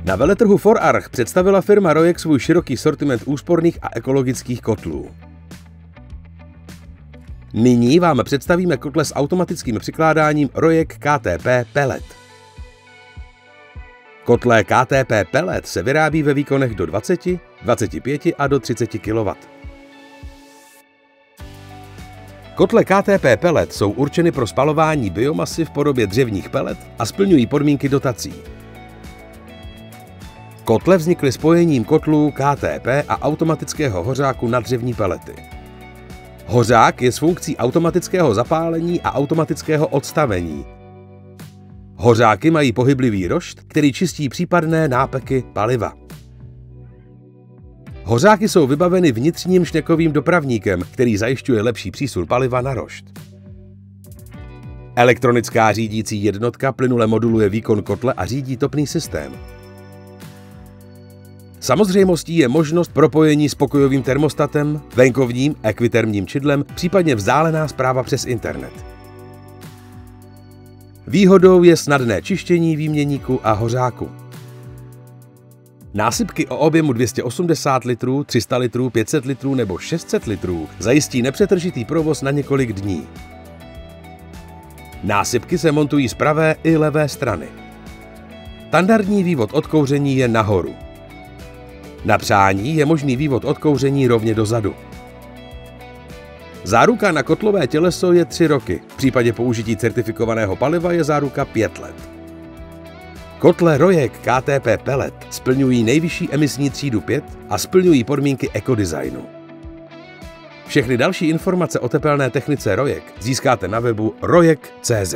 Na veletrhu ForArch představila firma Rojek svůj široký sortiment úsporných a ekologických kotlů. Nyní vám představíme kotle s automatickým přikládáním Rojek KTP Pellet. Kotle KTP Pellet se vyrábí ve výkonech do 20, 25 a do 30 kW. Kotle KTP Pellet jsou určeny pro spalování biomasy v podobě dřevních pelet a splňují podmínky dotací. Kotle vznikly spojením kotlů KTP a automatického hořáku na dřevní pelety. Hořák je s funkcí automatického zapálení a automatického odstavení. Hořáky mají pohyblivý rošt, který čistí případné nápeky paliva. Hořáky jsou vybaveny vnitřním šněkovým dopravníkem, který zajišťuje lepší přísun paliva na rošt. Elektronická řídící jednotka plynule moduluje výkon kotle a řídí topný systém. Samozřejmostí je možnost propojení s pokojovým termostatem, venkovním ekvitermním čidlem, případně vzdálená správa přes internet. Výhodou je snadné čištění výměníku a hořáku. Násypky o objemu 280 litrů, 300 litrů, 500 litrů nebo 600 litrů zajistí nepřetržitý provoz na několik dní. Násypky se montují z pravé i levé strany. Standardní vývod od kouření je nahoru. Na přání je možný vývod od kouření rovně dozadu. Záruka na kotlové těleso je 3 roky, v případě použití certifikovaného paliva je záruka 5 let. Kotle Rojek KTP Pellet splňují nejvyšší emisní třídu 5 a splňují podmínky ekodesignu. Všechny další informace o tepelné technice Rojek získáte na webu rojek.cz.